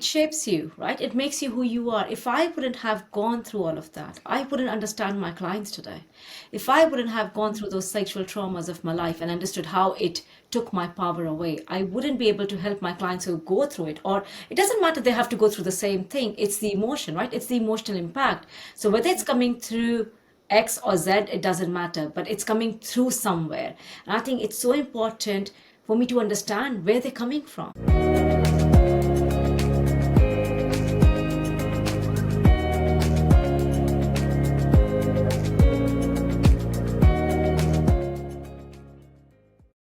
it shapes you, right? It makes you who you are. If I wouldn't have gone through all of that, I wouldn't understand my clients today. If I wouldn't have gone through those sexual traumas of my life and understood how it took my power away, I wouldn't be able to help my clients who go through it. Or it doesn't matter they have to go through the same thing. It's the emotion, right? It's the emotional impact. So whether it's coming through X or Z, it doesn't matter, but it's coming through somewhere. And I think it's so important for me to understand where they're coming from.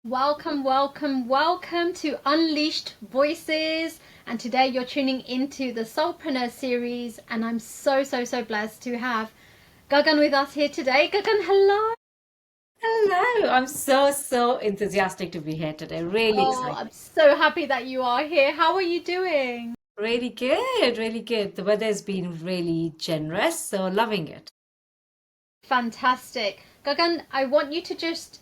Welcome, welcome, welcome to Unleashed Voices. And today you're tuning into the Soulpreneurs Series. And I'm so blessed to have Gagan with us here today. Gagan, hello. Hello, I'm so enthusiastic to be here today. Really Oh, excited. I'm so happy that you are here. How are you doing? Really good, really good. The weather has been really generous, so loving it. Fantastic. Gagan, I want you to just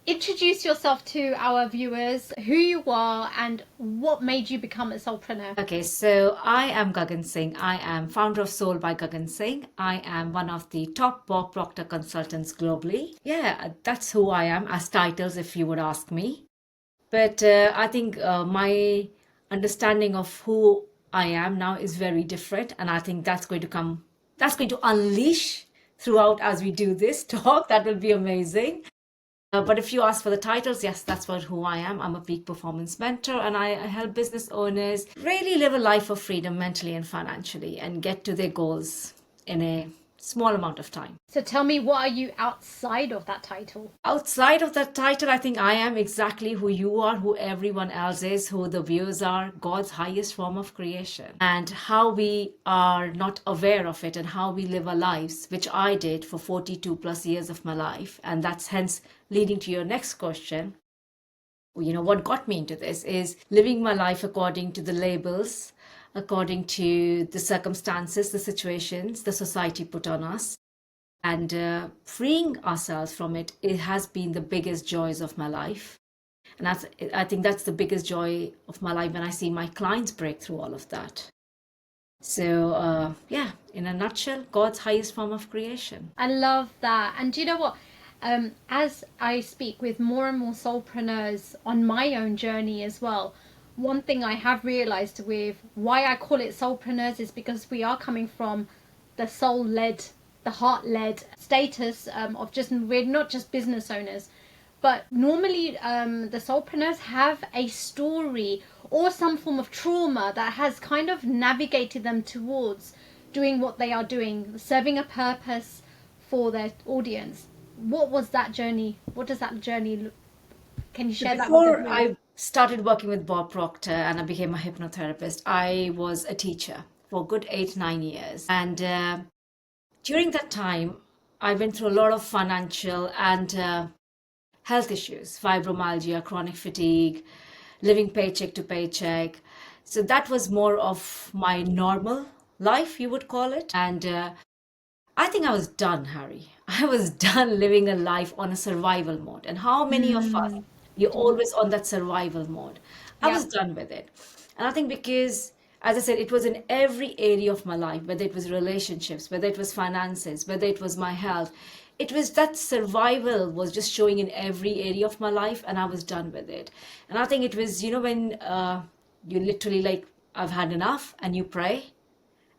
introduce yourself to our viewers, who you are and what made you become a soulpreneur. Okay, so I am Gagan Singh. I am founder of Soul by Gagan Singh. I am one of the top Bob Proctor consultants globally. Yeah, that's who I am as titles, if you would ask me. But I think my understanding of who I am now is very different. And I think that's going to unleash throughout as we do this talk. That will be amazing. But if you ask for the titles, yes, that's what who I am. I'm a peak performance mentor, and I help business owners really live a life of freedom mentally and financially and get to their goals in a small amount of time. So tell me, what are you outside of that title? Outside of that title, I think I am exactly who you are, who everyone else is, who the viewers are, God's highest form of creation. And how we are not aware of it and how we live our lives, which I did for 42 plus years of my life. And that's hence leading to your next question. What got me into this is living my life according to the labels, according to the circumstances, the situations the society put on us, and freeing ourselves from it. It has been the biggest joys of my life. And I think that's the biggest joy of my life when I see my clients break through all of that. So, yeah, in a nutshell, God's highest form of creation. I love that. And do you know what? As I speak with more and more soulpreneurs on my own journey as well, one thing I have realized with why I call it soulpreneurs is because we are coming from the soul-led, the heart-led status of just, we're not just business owners, but normally the soulpreneurs have a story or some form of trauma that has kind of navigated them towards doing what they are doing, serving a purpose for their audience. What was that journey? What does that journey look? Can you share that with Before us? I started working with Bob Proctor and I became a hypnotherapist, I was a teacher for a good 8-9 years. And during that time, I went through a lot of financial and health issues, fibromyalgia, chronic fatigue, living paycheck to paycheck. So that was more of my normal life, you would call it. And I think I was done, Harry. I was done living a life on a survival mode. And how many of us, you're always on that survival mode? I Yeah. was done with it. And I think because, as I said, it was in every area of my life, whether it was relationships, whether it was finances, whether it was my health. It was that survival was just showing in every area of my life, and I was done with it. And I think it was, when you literally like, I've had enough, and you pray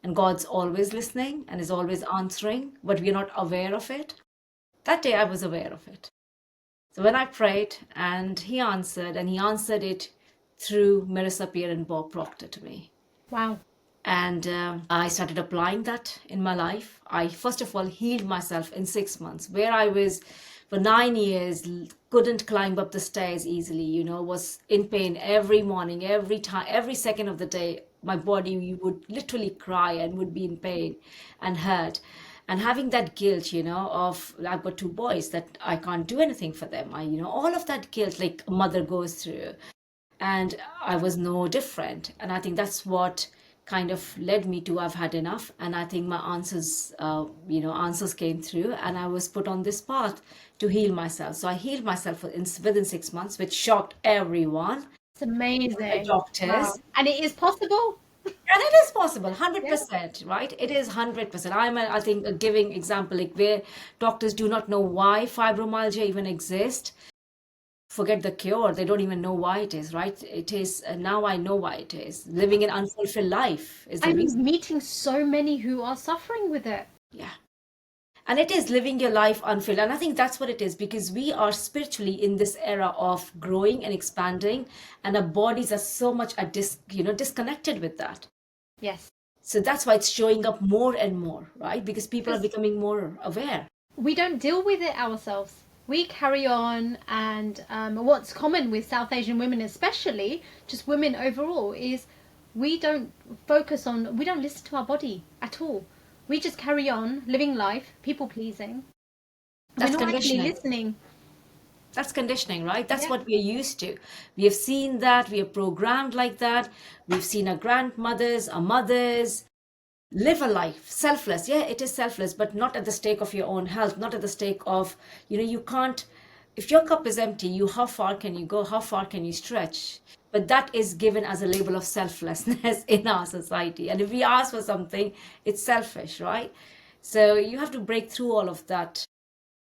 and God's always listening and is always answering, but we're not aware of it. That day I was aware of it. So when I prayed and He answered, and He answered it through Marisa and Bob Proctor to me. Wow. And I started applying that in my life. I, first of all, healed myself in 6 months, where I was for 9 years, couldn't climb up the stairs easily, was in pain every morning, every time, every second of the day. My body would literally cry and would be in pain and hurt. And having that guilt, of I've got 2 boys that I can't do anything for them. All of that guilt like a mother goes through. And I was no different. And I think that's what kind of led me to I've had enough. And I think my answers came through, and I was put on this path to heal myself. So I healed myself within 6 months, which shocked everyone. It's amazing. The doctors. Wow. And it is possible? possible, Yeah. 100%, right? It is 100%. I think, a giving example, like where doctors do not know why fibromyalgia even exists. Forget the cure, they don't even know why it is, right? It is, now I know why it is. Living an unfulfilled life is the reason. I'm meeting so many who are suffering with it. Yeah. And it is living your life unfilled. And I think that's what it is, because we are spiritually in this era of growing and expanding, and our bodies are so much disconnected with that. Yes. So that's why it's showing up more and more, right? Because people are Because becoming more aware. we don't deal with it ourselves. We carry on, and what's common with South Asian women, especially just women overall, is we don't we don't listen to our body at all. We just carry on living life, people pleasing. We're That's not actually conditioning. listening. That's conditioning, right? That's Yeah. what we're used to. We have seen that, we are programmed like that. We've seen our grandmothers, our mothers live a life selfless. Yeah, it is selfless, but not at the stake of your own health, not at the stake of, you can't, if your cup is empty, how far can you go? How far can you stretch? But that is given as a label of selflessness in our society. And if we ask for something, it's selfish, right? So you have to break through all of that,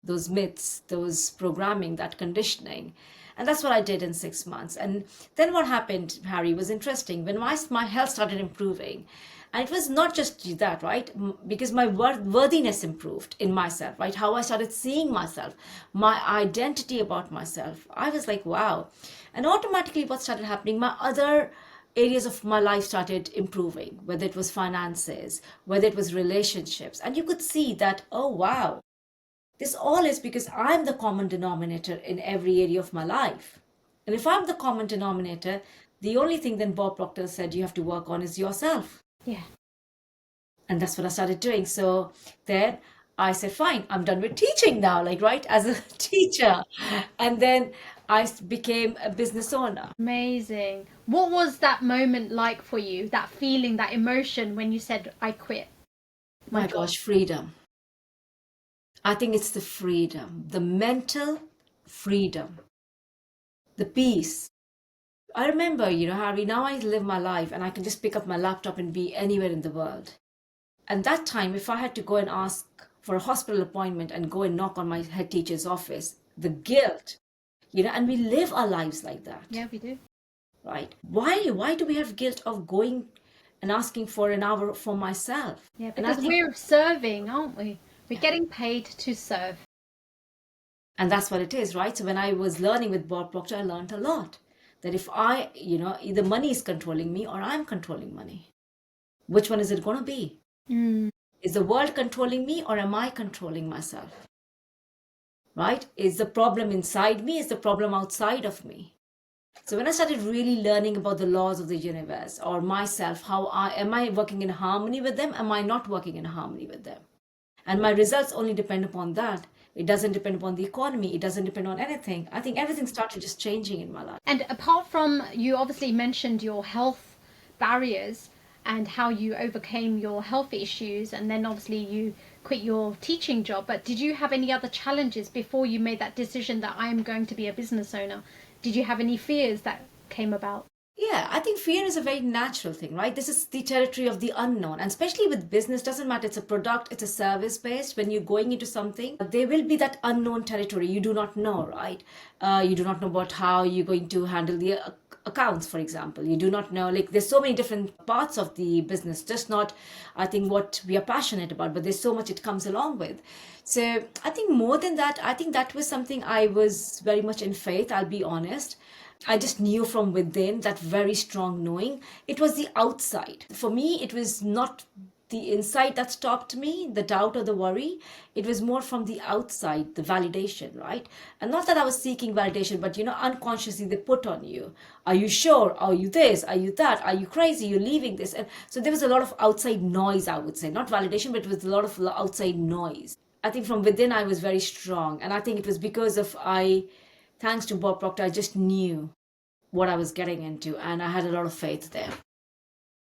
those myths, those programming, that conditioning. And that's what I did in 6 months. And then what happened, Harry, was interesting. When my health started improving, and it was not just that, right? Because my worthiness improved in myself, right? How I started seeing myself, my identity about myself. I was like, wow. And automatically, what started happening, my other areas of my life started improving, whether it was finances, whether it was relationships. And you could see that, oh, wow, this all is because I'm the common denominator in every area of my life. And if I'm the common denominator, the only thing then Bob Proctor said you have to work on is yourself. Yeah. And that's what I started doing. So then I said, fine, I'm done with teaching now, like, right, as a teacher. And then I became a business owner. Amazing. What was that moment like for you? That feeling, that emotion when you said, I quit my My job? gosh, freedom. I think it's the freedom, the mental freedom, the peace. I remember, Harry, now I live my life and I can just pick up my laptop and be anywhere in the world. And that time, if I had to go and ask for a hospital appointment and go and knock on my head teacher's office, the guilt, and we live our lives like that, Yeah, we do. right? Why do we have guilt of going and asking for an hour for myself? Yeah, And I because think, we're serving, aren't we? We're getting paid to serve. and that's what it is, right? So when I was learning with Bob Proctor, I learned a lot. That if I, either money is controlling me or I'm controlling money. Which one is it going to be? Mm. Is the world controlling me or am I controlling myself? Right? Is the problem inside me? Is the problem outside of me? So when I started really learning about the laws of the universe or myself, am I working in harmony with them? Am I not working in harmony with them? And my results only depend upon that. It doesn't depend upon the economy. It doesn't depend on anything. I think everything started just changing in my life. And apart from, you obviously mentioned your health barriers and how you overcame your health issues, and then obviously you quit your teaching job. But did you have any other challenges before you made that decision that I am going to be a business owner? Did you have any fears that came about? Yeah, I think fear is a very natural thing, right? This is the territory of the unknown. And especially with business, doesn't matter, it's a product, it's a service based. When you're going into something, there will be that unknown territory. You do not know, right? You do not know about how you're going to handle the accounts, for example. You do not know, like, there's so many different parts of the business, just not, I think, what we are passionate about, but there's so much it comes along with. So I think more than that, I think that was something I was very much in faith, I'll be honest. I just knew from within, that very strong knowing. It was the outside. For me, it was not the inside that stopped me, the doubt or the worry. It was more from the outside, the validation, right? And not that I was seeking validation, but unconsciously they put on you. Are you sure? Are you this? Are you that? Are you crazy? You're leaving this. And so there was a lot of outside noise, I would say. Not validation, but it was a lot of outside noise. I think from within I was very strong. And I think it was because of thanks to Bob Proctor, I just knew what I was getting into, and I had a lot of faith there.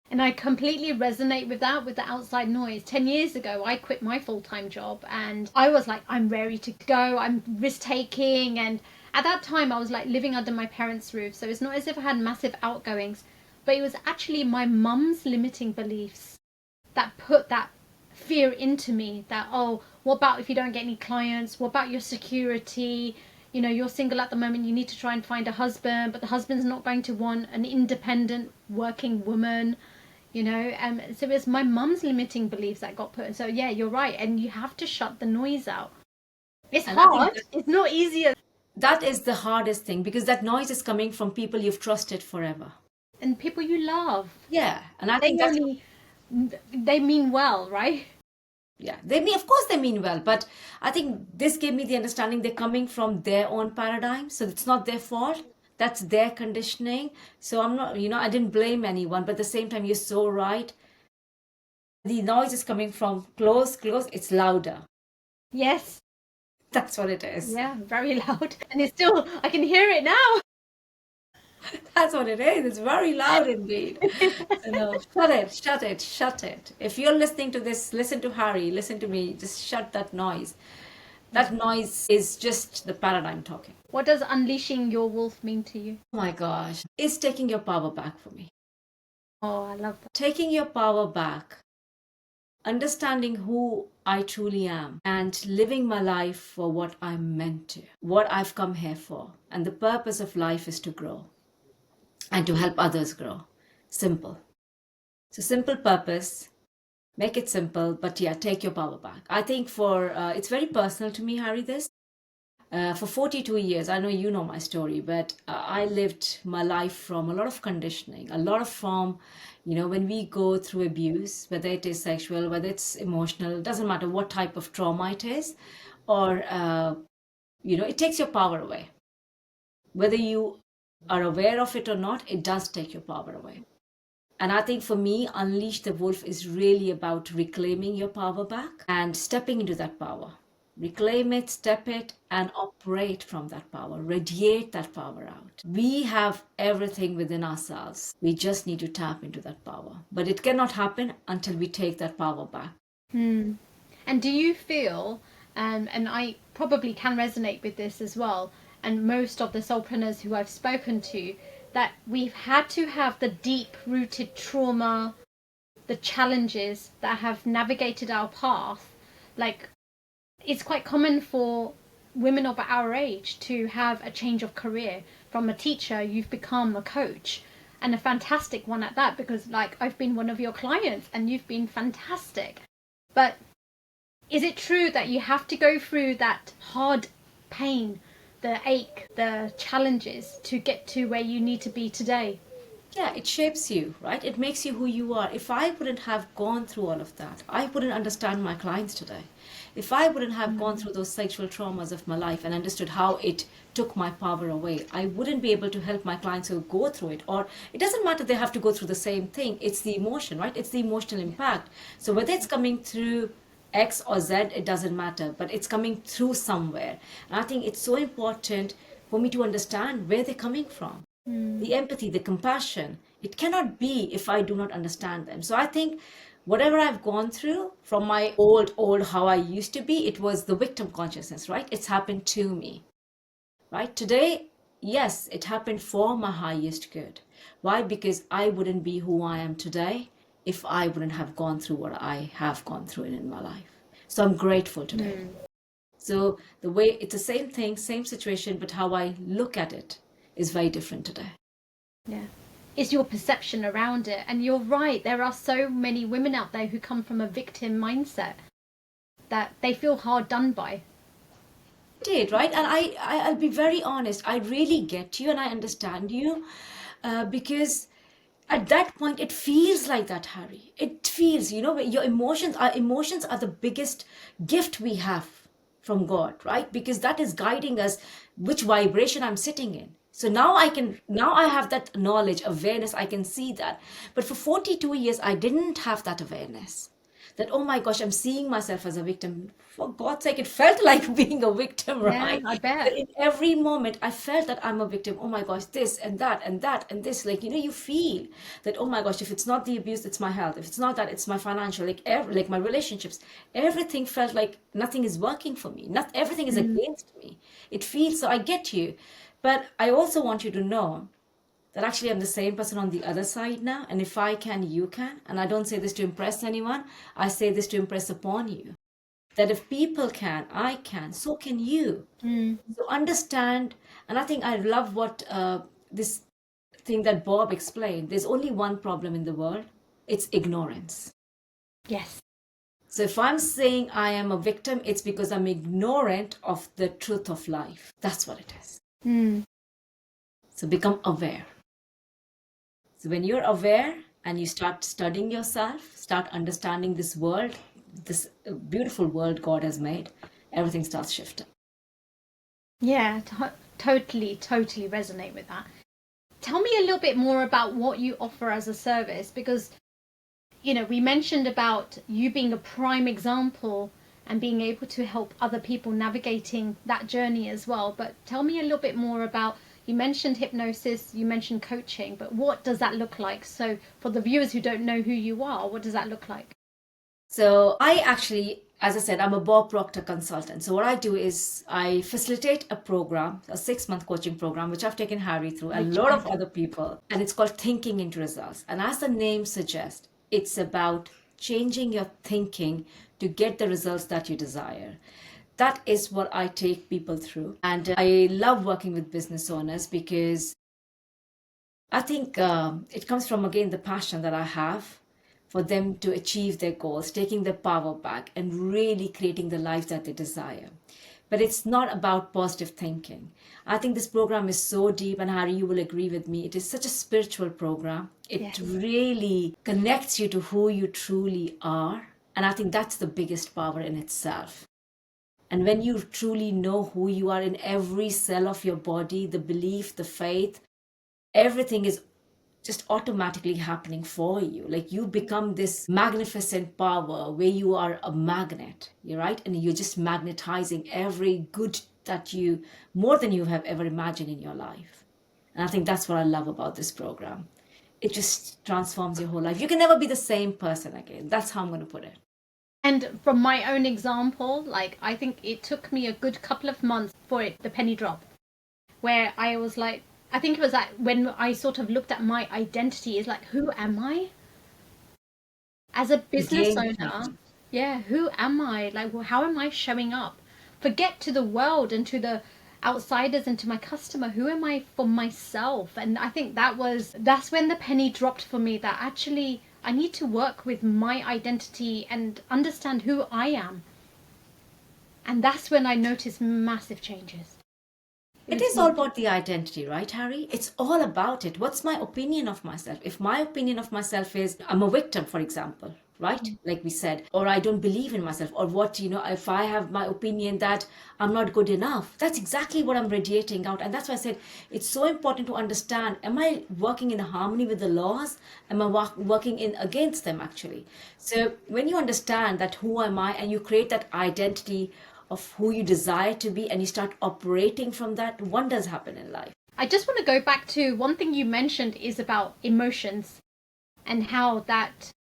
And I completely resonate with that, with the outside noise. 10 years ago, I quit my full-time job and I was like, I'm ready to go. I'm risk-taking. And at that time, I was like living under my parents' roof. So it's not as if I had massive outgoings. But it was actually my mum's limiting beliefs that put that fear into me, that, oh, what about if you don't get any clients? What about your security? You know, you're single at the moment, you need to try and find a husband, but the husband's not going to want an independent working woman, you know. So it's my mum's limiting beliefs that got put. So yeah, you're right, and you have to shut the noise out. It's And I think hard, it's not easier. that is the hardest thing, because that noise is coming from people you've trusted forever. And people you love, Yeah, and I they think that's, only, they mean well, right? yeah, they mean, of course they mean well, but I think this gave me the understanding they're coming from their own paradigm, so it's not their fault. That's their conditioning. So I'm not, I didn't blame anyone, but at the same time, you're so right. The noise is coming from close, it's louder. Yes. That's what it is. Yeah, very loud. And it's still, I can hear it now. That's what it is. It's very loud indeed. So no, shut it. If you're listening to this, listen to Harry, listen to me, just shut that noise. That noise is just the paradigm talking. What does unleashing your wolf mean to you? Oh my gosh, it's taking your power back for me. Oh, I love that. Taking your power back, understanding who I truly am, and living my life for what I'm meant to, what I've come here for. And the purpose of life is to grow and to help others grow. Simple. So simple purpose, make it simple, but yeah, take your power back. I think it's very personal to me, Harry, this. For 42 years, I know you know my story, but I lived my life from a lot of conditioning, a lot of from, when we go through abuse, whether it is sexual, whether it's emotional, it doesn't matter what type of trauma it is, or, it takes your power away. Whether you are aware of it or not, it does take your power away. And I think for me, Unleash the Wolf is really about reclaiming your power back and stepping into that power. Reclaim it, step it, and operate from that power. Radiate that power out. We have everything within ourselves. We just need to tap into that power. But it cannot happen until we take that power back. And do you feel, and I probably can resonate with this as well, and most of the soulpreneurs who I've spoken to, that we've had to have the deep-rooted trauma, the challenges that have navigated our path. Like, it's quite common for women of our age to have a change of career. From a teacher, you've become a coach, and a fantastic one at that, because like I've been one of your clients and you've been fantastic. But is it true that you have to go through that hard pain, the ache, the challenges to get to where you need to be today? Yeah, it shapes you, right? It makes you who you are. If I wouldn't have gone through all of that, I wouldn't understand my clients today. If I wouldn't have gone through those sexual traumas of my life and understood how it took my power away, I wouldn't be able to help my clients who go through it. Or it doesn't matter they have to go through the same thing. It's the emotion, right? It's the emotional impact. So whether it's coming through X or Z, it doesn't matter, but it's coming through somewhere. And I think it's so important for me to understand where they're coming from. The empathy, the compassion, it cannot be if I do not understand them. So I think whatever I've gone through from my old, how I used to be, it was the victim consciousness, right? It's happened to me, right? Today, yes, it happened for my highest good. Why? Because I wouldn't be who I am today if I wouldn't have gone through what I have gone through in my life. So I'm grateful today. So the way, it's the same thing, same situation, but how I look at it is very different today. Yeah. It's your perception around it. And you're right, there are so many women out there who come from a victim mindset that they feel hard done by. Did, right? And I'll be very honest, I really get you and I understand you, because at that point it feels like that, Harry. It feels, your emotions are the biggest gift we have from God, right? Because that is guiding us which vibration I'm sitting in. So now I have that knowledge, awareness, I can see that. But for 42 years, I didn't have that awareness. That, oh my gosh, I'm seeing myself as a victim. For God's sake, it felt like being a victim, right? Yeah, I bet. That in every moment, I felt that I'm a victim. Oh my gosh, this and that and that and this. Like, you feel that, oh my gosh, if it's not the abuse, it's my health. If it's not that, it's my financial, like my relationships. Everything felt like nothing is working for me. Not everything is against me. It feels, so I get you. But I also want you to know that actually I'm the same person on the other side now. And if I can, you can. And I don't say this to impress anyone. I say this to impress upon you. That if people can, I can, so can you. So understand. And I think I love what this thing that Bob explained. There's only one problem in the world. It's ignorance. Yes. So if I'm saying I am a victim, it's because I'm ignorant of the truth of life. That's what it is. So become aware. So when you're aware and you start studying yourself, start understanding this world, this beautiful world God has made, everything starts shifting. Yeah, totally resonate with that. Tell me a little bit more about what you offer as a service, because, you know, we mentioned about you being a prime example and being able to help other people navigating that journey as well. But tell me a little bit more about, you mentioned hypnosis, you mentioned coaching, but what does that look like? So for the viewers who don't know who you are, what does that look like? So I actually, as I said, I'm a Bob Proctor consultant. So what I do is I facilitate a program, a 6-month coaching program, which I've taken Harry through and a lot of other people. And it's called Thinking into Results. And as the name suggests, it's about changing your thinking to get the results that you desire. That is what I take people through. And I love working with business owners because I think it comes from, again, the passion that I have for them to achieve their goals, taking their power back and really creating the life that they desire. But it's not about positive thinking. I think this program is so deep, and Harry, you will agree with me, it is such a spiritual program. It Yes. really connects you to who you truly are. And I think that's the biggest power in itself. And when you truly know who you are in every cell of your body, the belief, the faith, everything is just automatically happening for you. Like you become this magnificent power where you are a magnet, you're right? And you're just magnetizing every good that you, more than you have ever imagined in your life. And I think that's what I love about this program. It just transforms your whole life. You can never be the same person again. That's how I'm going to put it. And from my own example, like, I think it took me a good couple of months for it, the penny drop, where I was like, I think it was like when I sort of looked at my identity, is like, who am I? As a business Again, owner, yeah, who am I? Like, well, how am I showing up? Forget to the world and to the outsiders and to my customer, who am I for myself? And I think that's when the penny dropped for me, that actually I need to work with my identity and understand who I am. And that's when I noticed massive changes. it is all about the identity, right, Harry? It's all about it. What's my opinion of myself? If my opinion of myself is I'm a victim, for example, right? Like we said, or I don't believe in myself, or what, if I have my opinion that I'm not good enough, that's exactly what I'm radiating out. And that's why I said it's so important to understand, am I working in harmony with the laws? Am I working in against them, actually? So when you understand that who am I, and you create that identity of who you desire to be, and you start operating from that, wonders happen in life. I just want to go back to one thing you mentioned is about emotions and how that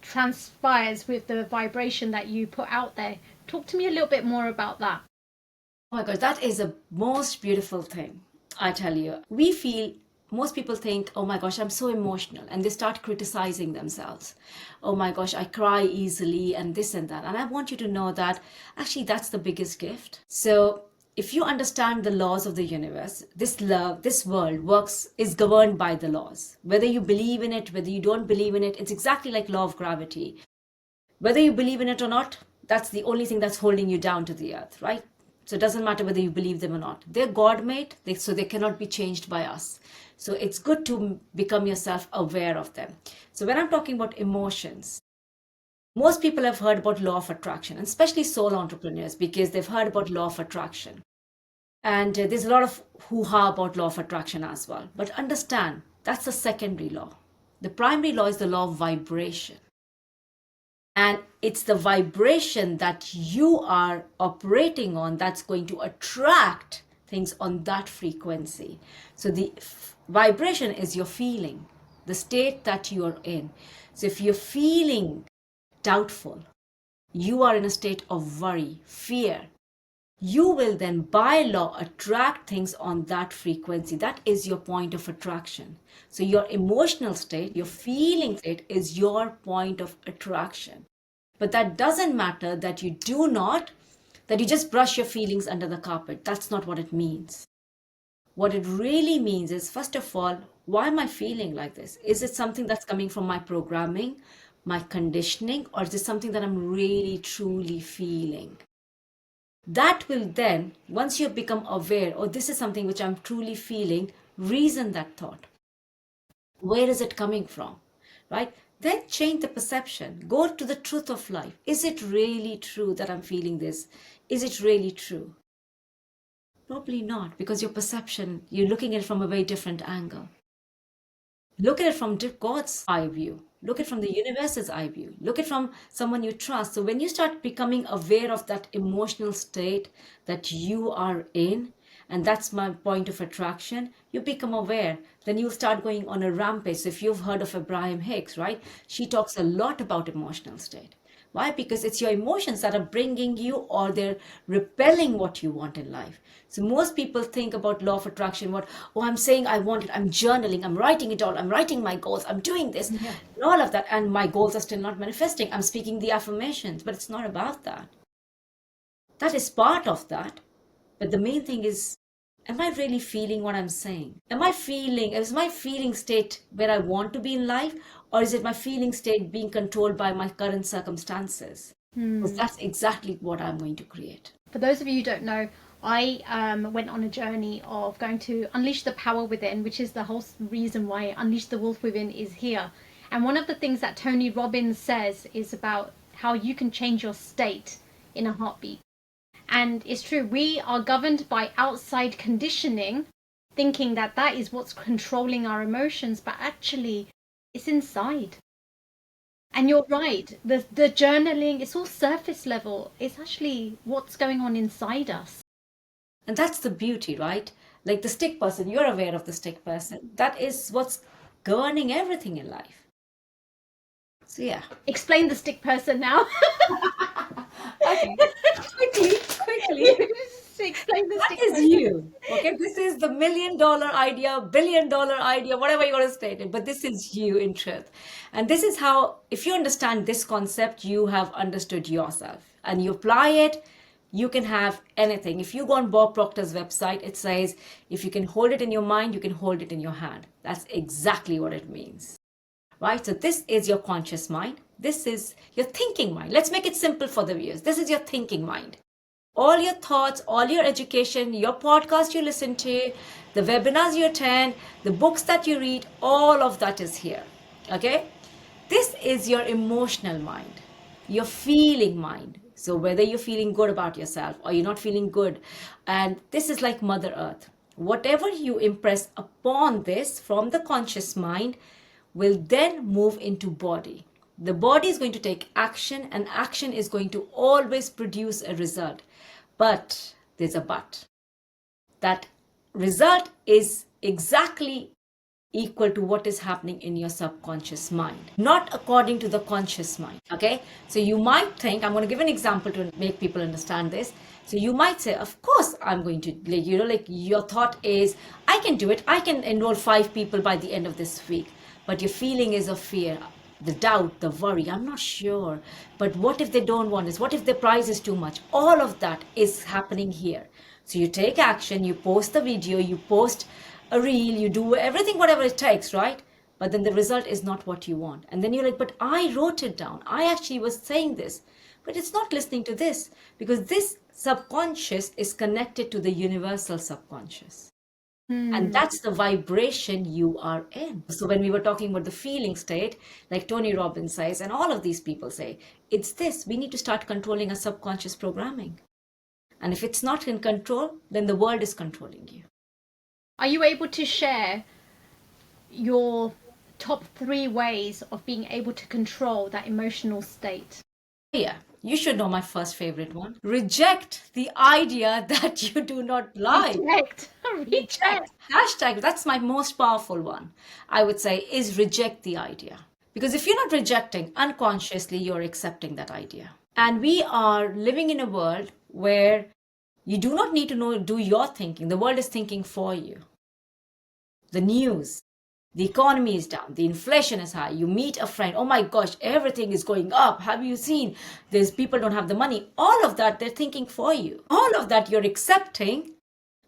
transpires with the vibration that you put out there. Talk to me a little bit more about that. Oh my God, that is the most beautiful thing. I tell you, most people think, oh my gosh, I'm so emotional. And they start criticizing themselves. Oh my gosh, I cry easily and this and that. And I want you to know that actually that's the biggest gift. So if you understand the laws of the universe, this world is governed by the laws. Whether you believe in it, whether you don't believe in it, it's exactly like law of gravity. Whether you believe in it or not, that's the only thing that's holding you down to the earth, right? So it doesn't matter whether you believe them or not. They're God-made, so they cannot be changed by us. So it's good to become yourself aware of them. So when I'm talking about emotions, most people have heard about law of attraction, and especially soul entrepreneurs, because they've heard about law of attraction. And there's a lot of hoo-ha about law of attraction as well. But understand, that's the secondary law. The primary law is the law of vibration. And it's the vibration that you are operating on that's going to attract things on that frequency. So the vibration is your feeling, the state that you are in. So if you're feeling doubtful, you are in a state of worry, fear, you will then by law attract things on that frequency. That is your point of attraction. So your emotional state, your feeling state is your point of attraction. But that doesn't matter that that you just brush your feelings under the carpet. That's not what it means. What it really means is, first of all, why am I feeling like this? Is it something that's coming from my programming, my conditioning, or is it something that I'm really truly feeling? That will then, once you become aware, oh, this is something which I'm truly feeling, reason that thought. Where is it coming from? Right? Then change the perception. Go to the truth of life. Is it really true that I'm feeling this? Is it really true? Probably not, because your perception, you're looking at it from a very different angle. Look at it from God's eye view. Look at it from the universe's eye view. Look at it from someone you trust. So when you start becoming aware of that emotional state that you are in, and that's my point of attraction, you become aware. Then you'll start going on a rampage. So if you've heard of Abraham Hicks, right? She talks a lot about emotional state. Why? Because it's your emotions that are bringing you, or they're repelling what you want in life. So most people think about law of attraction, oh, I'm saying I want it, I'm journaling, I'm writing it all, I'm writing my goals, I'm doing this, Yeah. and all of that, and my goals are still not manifesting. I'm speaking the affirmations, but it's not about that. That is part of that. But the main thing is, am I really feeling what I'm saying? Is my feeling state where I want to be in life, or is it my feeling state being controlled by my current circumstances? Because that's exactly what I'm going to create. For those of you who don't know, I went on a journey of going to unleash the power within, which is the whole reason why Unleash the Wolf Within is here. And one of the things that Tony Robbins says is about how you can change your state in a heartbeat. And it's true, we are governed by outside conditioning, thinking that that is what's controlling our emotions, but actually it's inside. And you're right, the journaling, it's all surface level. It's actually what's going on inside us. And that's the beauty, right? Like the stick person, you're aware of the stick person. That is what's governing everything in life. So yeah. Explain the stick person now. Okay. quickly. Explain the That stick is person. you. Okay. This is the $1 million idea, $1 billion idea, whatever you want to state it. But this is you in truth. And this is how, if you understand this concept, you have understood yourself and you apply it. You can have anything. If you go on Bob Proctor's website, it says, if you can hold it in your mind, you can hold it in your hand. That's exactly what it means. Right? So this is your conscious mind. This is your thinking mind. Let's make it simple for the viewers. This is your thinking mind. All your thoughts, all your education, your podcast you listen to, the webinars you attend, the books that you read, all of that is here. Okay? This is your emotional mind, your feeling mind. So whether you're feeling good about yourself or you're not feeling good, and this is like Mother Earth. Whatever you impress upon this from the conscious mind will then move into body. The body is going to take action, and action is going to always produce a result. But there's a but. That result is exactly equal to what is happening in your subconscious mind, not according to the conscious mind. Okay, so you might think, I'm going to give an example to make people understand this. So you might say, of course I'm going to, like your thought is, I can do it, I can enroll 5 people by the end of this week. But your feeling is of fear, the doubt, the worry, I'm not sure, but what if they don't want this, what if the price is too much? All of that is happening here. So you take action, you post the video, you post a reel, you do everything, whatever it takes, right? But then the result is not what you want. And then you're like, but I wrote it down. I actually was saying this, but it's not listening to this, because this subconscious is connected to the universal subconscious. And that's the vibration you are in. So when we were talking about the feeling state, like Tony Robbins says, and all of these people say, it's this, we need to start controlling our subconscious programming. And if it's not in control, then the world is controlling you. Are you able to share your top 3 ways of being able to control that emotional state? Yeah, you should know my first favorite one. Reject the idea that you do not like. Reject. Hashtag, that's my most powerful one, I would say, is reject the idea. Because if you're not rejecting, unconsciously, you're accepting that idea. And we are living in a world where You do not need to do your thinking. The world is thinking for you. The news, the economy is down, the inflation is high. You meet a friend, oh my gosh, everything is going up. Have you seen? There's people don't have the money. All of that, they're thinking for you. All of that you're accepting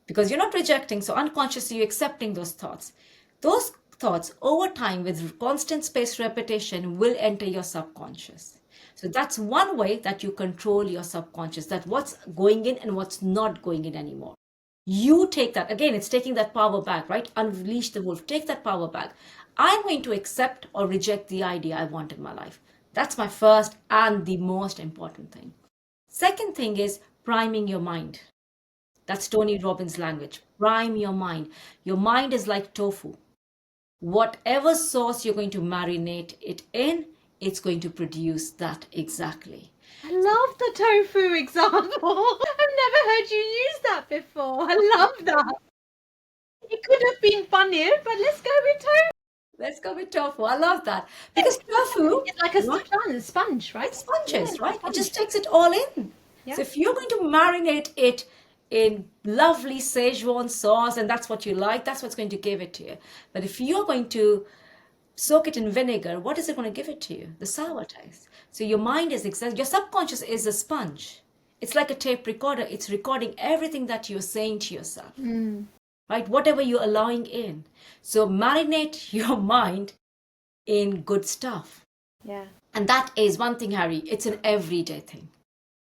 because you're not rejecting. So unconsciously, you're accepting those thoughts. Those thoughts over time with constant spaced repetition will enter your subconscious. So that's one way that you control your subconscious, that what's going in and what's not going in anymore. You take that. Again, it's taking that power back, right? Unleash the wolf. Take that power back. I'm going to accept or reject the idea I want in my life. That's my first and the most important thing. Second thing is priming your mind. That's Tony Robbins' language. Prime your mind. Your mind is like tofu. Whatever sauce you're going to marinate it in, it's going to produce that exactly. I love the tofu example. I've never heard you use that before. I love that. It could have been paneer, but let's go with tofu. Let's go with tofu. I love that. Because tofu, It's like a sponge, right? it's sponges, Yeah, right? sponge. It just takes it all in. Yeah. So if you're going to marinate it in lovely Szechuan sauce, and that's what you like, that's what's going to give it to you. But if you're going to soak it in vinegar, what is it going to give it to you? The sour taste. So your mind is your subconscious is a sponge. It's like a tape recorder. It's recording everything that you're saying to yourself, right? Whatever you're allowing in. So marinate your mind in good stuff. Yeah. And that is one thing, Harry, it's an everyday thing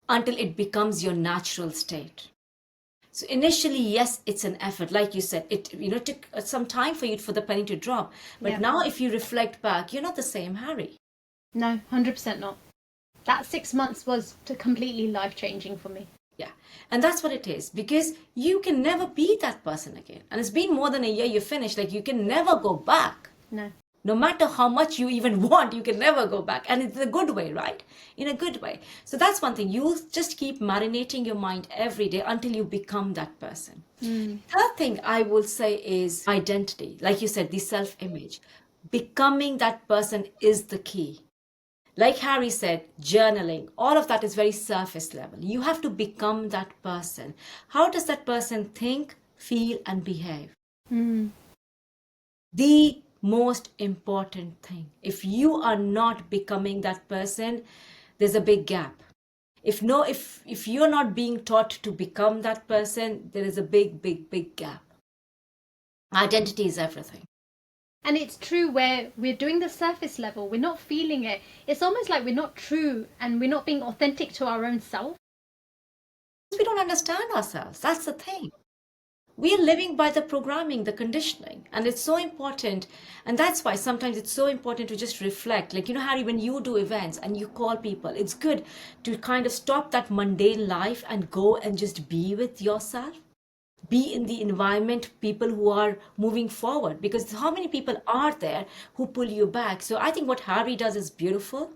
until it becomes your natural state. So initially, yes, it's an effort. Like you said, it took some time for the penny to drop. But Yeah. now if you reflect back, you're not the same Harry. No, 100% not. That 6 months was completely life-changing for me. Yeah. And that's what it is, because you can never be that person again. And it's been more than a year, you're finished. Like, you can never go back. No. No matter how much you even want, you can never go back. And it's a good way, right? In a good way. So that's one thing. You just keep marinating your mind every day until you become that person. Third thing I will say is identity. Like you said, the self-image. Becoming that person is the key. Like Harry said, journaling, all of that is very surface level. You have to become that person. How does that person think, feel, and behave? The most important thing. If you are not becoming that person, there's a big gap. If you're not being taught to become that person, there is a big gap. Identity is everything. And it's true where we're doing the surface level, we're not feeling it. It's almost like we're not true and we're not being authentic to our own self. We don't understand ourselves. That's the thing. We are living by the programming, the conditioning, and it's so important. And that's why sometimes it's so important to just reflect. Like, Harry, when you do events and you call people, it's good to kind of stop that mundane life and go and just be with yourself. Be in the environment, people who are moving forward, because how many people are there who pull you back? So I think what Harry does is beautiful,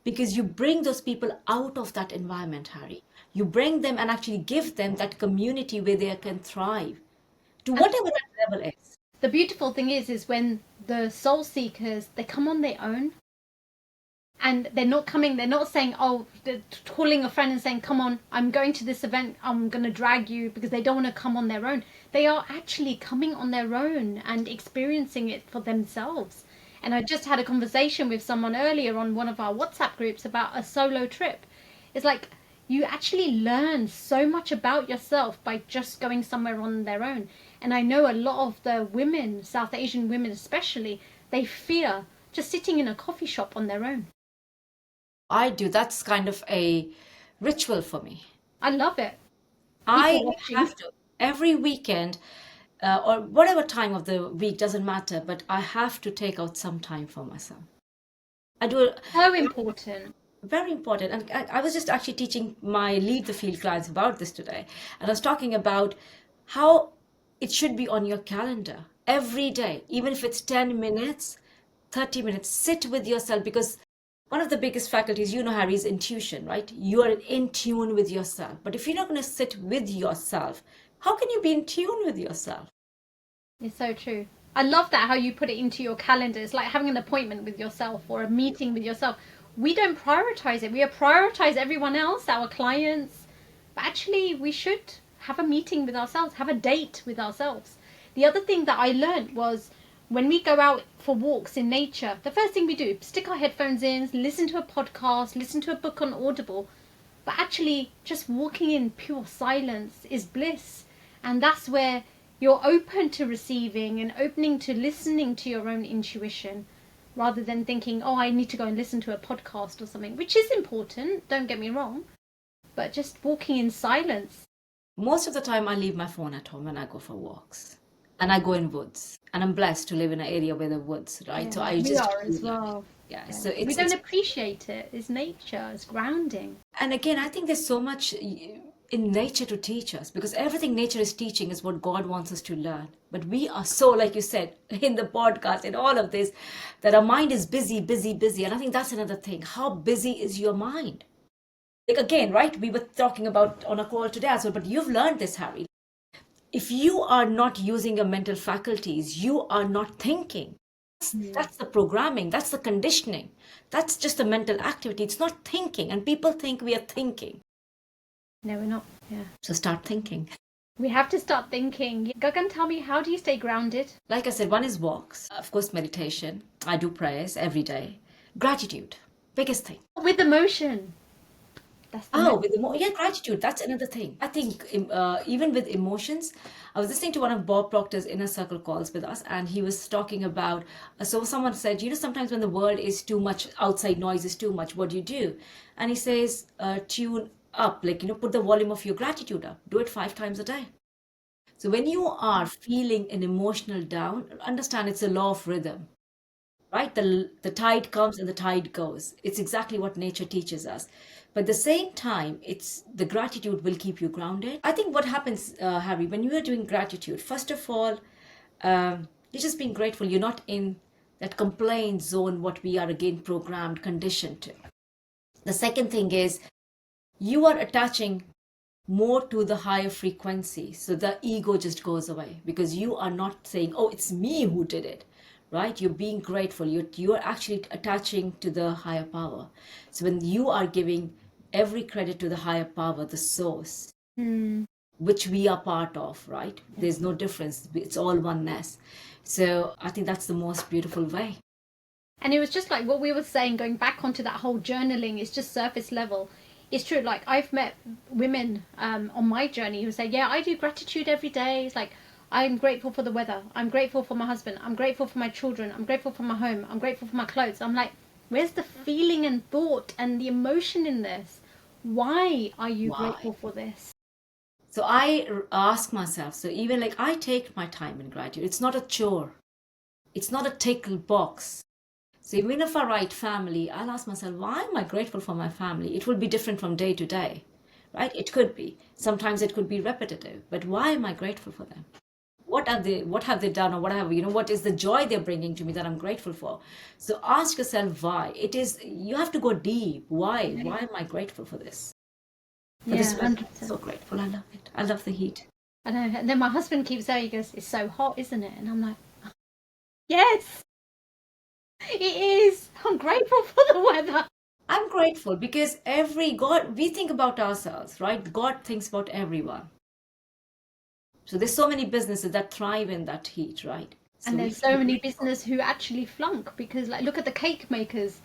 because you bring those people out of that environment, Harry. You bring them and actually give them that community where they can thrive to whatever that level is. The beautiful thing is when the soul seekers, they come on their own. And they're not saying, they're calling a friend and saying, come on, I'm going to this event, I'm going to drag you, because they don't want to come on their own. They are actually coming on their own and experiencing it for themselves. And I just had a conversation with someone earlier on one of our WhatsApp groups about a solo trip. It's like you actually learn so much about yourself by just going somewhere on their own. And I know a lot of the women, South Asian women especially, they fear just sitting in a coffee shop on their own. I do. That's kind of a ritual for me. I love it. I watching. have to, every weekend, or whatever time of the week, doesn't matter, but I have to take out some time for myself. I do it. So important. Very important. And I was just actually teaching my Lead the Field clients about this today. And I was talking about how it should be on your calendar every day, even if it's 10 minutes, 30 minutes, sit with yourself, because one of the biggest faculties, Harry, is intuition, right? You are in tune with yourself. But if you're not going to sit with yourself, how can you be in tune with yourself? It's so true. I love that, how you put it into your calendar. It's like having an appointment with yourself or a meeting with yourself. We don't prioritize it. We prioritize everyone else, our clients, But actually, we should have a meeting with ourselves, have a date with ourselves. The other thing that I learned was when we go out for walks in nature, the first thing we do, stick our headphones in, listen to a podcast, listen to a book on Audible. But actually, just walking in pure silence is bliss. And that's where you're open to receiving and opening to listening to your own intuition rather than thinking, oh, I need to go and listen to a podcast or something, which is important, don't get me wrong. But just walking in silence. Most of the time, I leave my phone at home when I go for walks. And I go in woods. And I'm blessed to live in an area where there are woods, right? Yeah, so I we just are do as that. well. Yeah, Yeah. so We it's don't appreciate it. It's nature. It's grounding. and again, I think there's so much in nature to teach us, because everything nature is teaching is what God wants us to learn. But we are so, like you said, in the podcast, in all of this, that our mind is busy, busy, busy. And I think that's another thing. How busy is your mind? Like again, right? We were talking about on a call today as well, but you've learned this, Harry. If you are not using your mental faculties, you are not thinking. That's the programming, that's the conditioning. That's just a mental activity. It's not thinking. And people think we are thinking. No, we're not. Yeah. So start thinking. We have to start thinking. Gagan, tell me, how do you stay grounded? Like I said, one is walks, of course, meditation. I do prayers every day. Gratitude, biggest thing. With emotion. That's the Oh, with yeah, gratitude. That's another thing. I think even with emotions, I was listening to one of Bob Proctor's inner circle calls with us, and he was talking about. So someone said, sometimes when the world is too much, outside noise is too much, what do you do? And he says, tune up, like put the volume of your gratitude up. Do it 5 times a day. So when you are feeling an emotional down, understand it's a law of rhythm. Right, the tide comes and the tide goes. It's exactly what nature teaches us. But at the same time, it's the gratitude will keep you grounded. I think what happens, Harry, when you are doing gratitude, first of all, you're just being grateful. You're not in that complaint zone, what we are again programmed, conditioned to. The second thing is you are attaching more to the higher frequency. So the ego just goes away because you are not saying, oh, it's me who did it. Right? You're being grateful. You're actually attaching to the higher power. So when you are giving every credit to the higher power, the source, which we are part of, right? There's no difference. It's all oneness. So I think that's the most beautiful way. And it was just like what we were saying, going back onto that whole journaling, it's just surface level. It's true. Like I've met women on my journey who say, yeah, I do gratitude every day. It's like, I'm grateful for the weather. I'm grateful for my husband. I'm grateful for my children. I'm grateful for my home. I'm grateful for my clothes. I'm like, where's the feeling and thought and the emotion in this? Why are you grateful for this? So I ask myself, so even like I take my time in gratitude. It's not a chore. It's not a tickle box. So even if I write family, I'll ask myself, why am I grateful for my family? It will be different from day to day, right? It could be. Sometimes it could be repetitive, but why am I grateful for them? What have they done, or what is the joy they're bringing to me that I'm grateful for? So ask yourself why. You have to go deep. Why am I grateful for this? For this weather. 100%. So grateful. I love it. I love the heat. I know. And then my husband keeps saying, he goes, it's so hot, isn't it? And I'm like, yes, it is. I'm grateful for the weather. I'm grateful because we think about ourselves, right? God thinks about everyone. So there's so many businesses that thrive in that heat, right? And there's so many businesses who actually flunk because, like, look at the cake makers.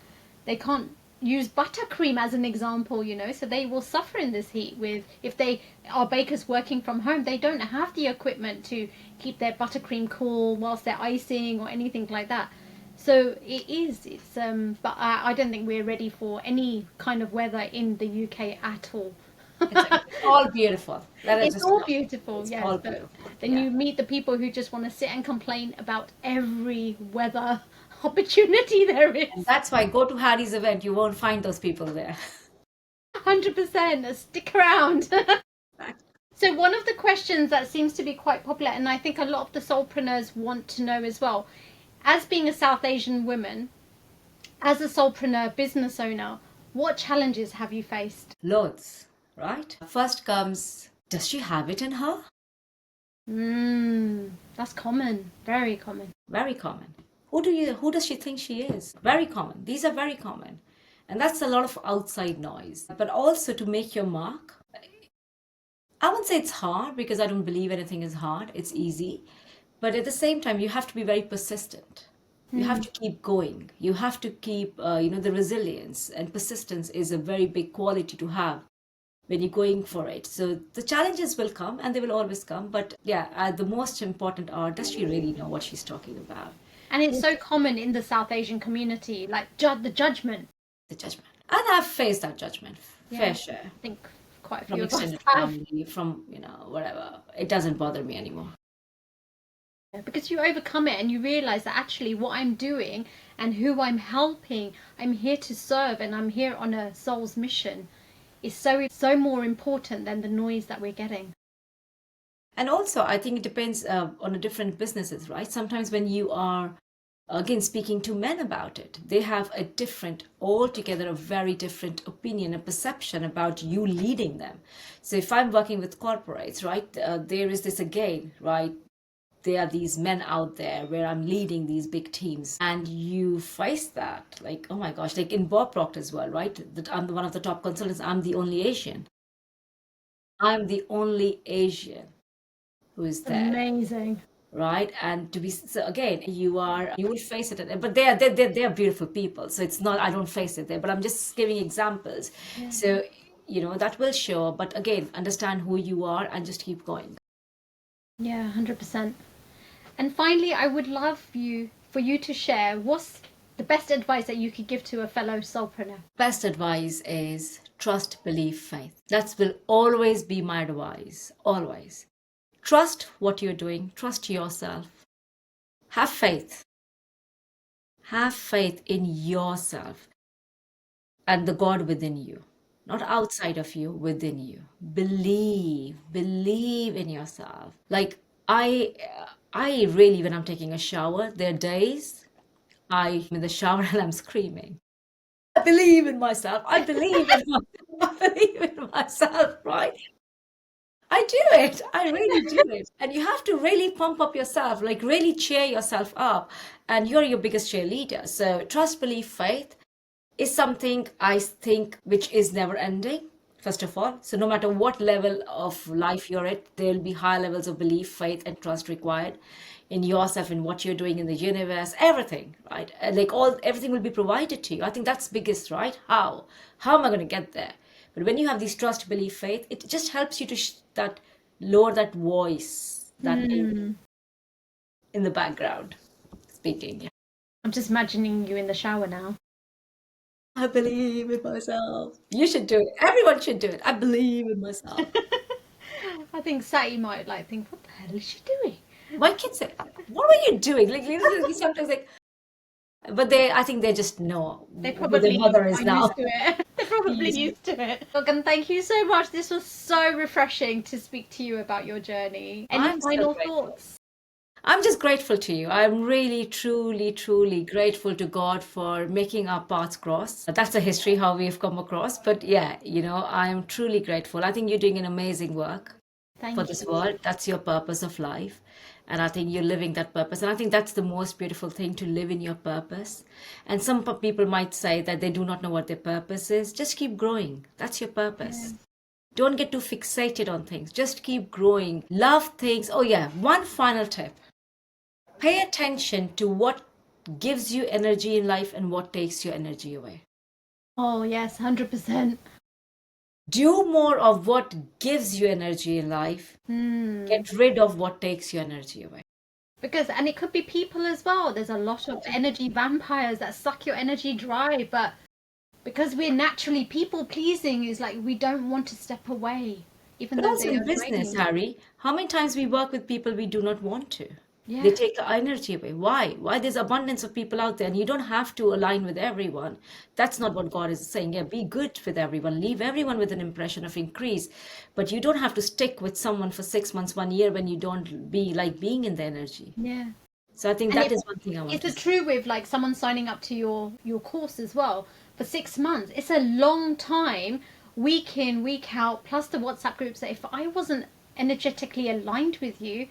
They can't use buttercream as an example, so they will suffer in this heat. If they are bakers working from home, they don't have the equipment to keep their buttercream cool whilst they're icing or anything like that. So but I don't think we're ready for any kind of weather in the UK at all. It's all beautiful. It's all beautiful, it's yes. all But beautiful. then Yeah. you meet the people who just want to sit and complain about every weather opportunity there is. And that's why go to Harry's event. You won't find those people there. 100%. Stick around. So one of the questions that seems to be quite popular, and I think a lot of the soulpreneurs want to know as well, as being a South Asian woman, as a soulpreneur business owner, what challenges have you faced? Loads, right? First comes, does she have it in her? That's common. Very common. Very common. Who does she think she is? Very common. These are very common. And that's a lot of outside noise. But also to make your mark, I wouldn't say it's hard because I don't believe anything is hard. It's easy. But at the same time, you have to be very persistent. You have to keep going. You have to keep, the resilience, and persistence is a very big quality to have when you're going for it. So the challenges will come and they will always come. But yeah, the most important are, does she really know what she's talking about? And it's so common in the South Asian community, like the judgment. The judgment. And I've faced that judgment, fair Yeah. share, I think quite a from few of us extended have. family, from, whatever. It doesn't bother me anymore. Because you overcome it and you realize that actually what I'm doing and who I'm helping, I'm here to serve and I'm here on a soul's mission, is so more important than the noise that we're getting. And also, I think it depends on the different businesses, right? Sometimes when you are, again, speaking to men about it, they have a different, altogether a very different opinion and perception about you leading them. So if I'm working with corporates, right, there is this again, right? There are these men out there where I'm leading these big teams, and you face that, like, oh my gosh, like in Bob Proctor as well, right? That I'm one of the top consultants. I'm the only Asian. I'm the only Asian who is there, Amazing. right? And to be, so again, you will face it, but they are beautiful people. So it's not, I don't face it there, but I'm just giving examples. Yeah. So, that will show, but again, understand who you are and just keep going. Yeah, 100%. And finally, I would love for you to share what's the best advice that you could give to a fellow soulpreneur. Best advice is trust, believe, faith. That will always be my advice. Always. Trust what you're doing. Trust yourself. Have faith. Have faith in yourself and the God within you. Not outside of you, within you. Believe in yourself. Like I really, when I'm taking a shower, there are days I'm in the shower and I'm screaming. I believe in myself. I believe in myself. I believe in myself, right? I do it. I really do it. And you have to really pump up yourself, like really cheer yourself up. And you're your biggest cheerleader. So trust, belief, faith is something I think which is never ending, first of all. So no matter what level of life you're at, there'll be high levels of belief, faith, and trust required in yourself, in what you're doing in the universe, everything, right? And like everything will be provided to you. I think that's biggest, right? How am I going to get there? But when you have these trust, belief, faith, it just helps you to that lower that voice that in the background speaking. Yeah. I'm just imagining you in the shower now. I believe in myself. You should do it. Everyone should do it. I believe in myself. I think Sati might think, what the hell is she doing? My kids say, "What were you doing?" Like sometimes like, but I think they just know They who probably their mother is are now. used to it. They're probably used to it. Gagan, thank you so much. This was so refreshing to speak to you about your journey. Any I'm so final grateful. thoughts? I'm just grateful to you. I'm really, truly, truly grateful to God for making our paths cross. That's a history how we've come across. But yeah, I'm truly grateful. I think you're doing an amazing work for Thank this you. world. That's your purpose of life. And I think you're living that purpose. And I think that's the most beautiful thing, to live in your purpose. And some people might say that they do not know what their purpose is. Just keep growing. That's your purpose. Don't get too fixated on things. Just keep growing. Love things. Oh, yeah. One final tip. Pay attention to what gives you energy in life and what takes your energy away. Oh, yes, 100%. Do more of what gives you energy in life. Get rid of what takes your energy away. And it could be people as well. There's a lot of energy vampires that suck your energy dry, but because we're naturally people pleasing, is like we don't want to step away, even But though also they in are business, draining. Harry, how many times we work with people we do not want to? Yeah. They take our energy away. Why? Why? There's abundance of people out there, and you don't have to align with everyone. That's not what God is saying. Yeah, be good with everyone. Leave everyone with an impression of increase. But you don't have to stick with someone for 6 months, 1 year when you don't like being in the energy. Yeah. So I think And that is one thing I want to it's say. true with like someone signing up to your course as well for 6 months. It's a long time, week in, week out, plus the WhatsApp groups that if I wasn't energetically aligned with you,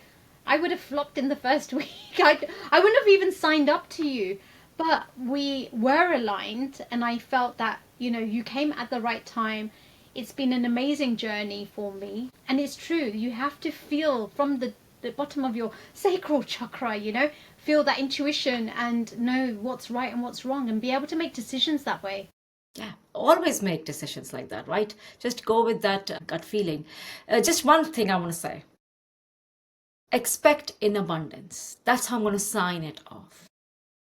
I would have flopped in the first week. I wouldn't have even signed up to you. But we were aligned, and I felt that, you came at the right time. It's been an amazing journey for me. And it's true, you have to feel from the bottom of your sacral chakra, you know, feel that intuition and know what's right and what's wrong and be able to make decisions that way. Yeah, always make decisions like that, right? Just go with that gut feeling. Just one thing I want to say. Expect in abundance. That's how I'm going to sign it off.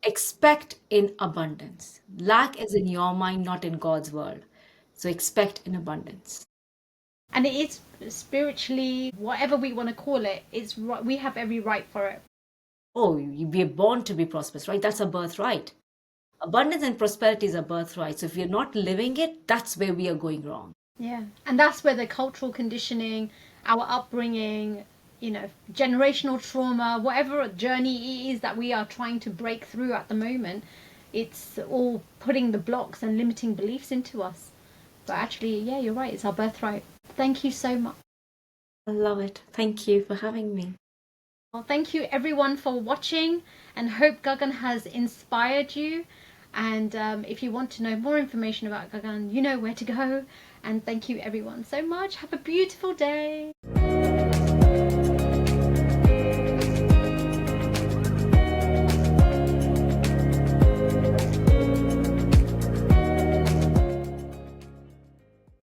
Expect in abundance. Lack is in your mind, not in God's world. So expect in abundance. And it is spiritually, whatever we want to call it, it's right. We have every right for it. Oh, we are born to be prosperous, right? That's a birthright. Abundance and prosperity is a birthright. So if we're not living it, that's where we are going wrong. Yeah. And that's where the cultural conditioning, our upbringing, you know, generational trauma, whatever journey it is that we are trying to break through at the moment, it's all putting the blocks and limiting beliefs into us. But actually, yeah, you're right. It's our birthright. Thank you so much. I love it. Thank you for having me. Well, thank you everyone for watching, and hope Gagan has inspired you. And if you want to know more information about Gagan, you know where to go. And thank you everyone so much. Have a beautiful day.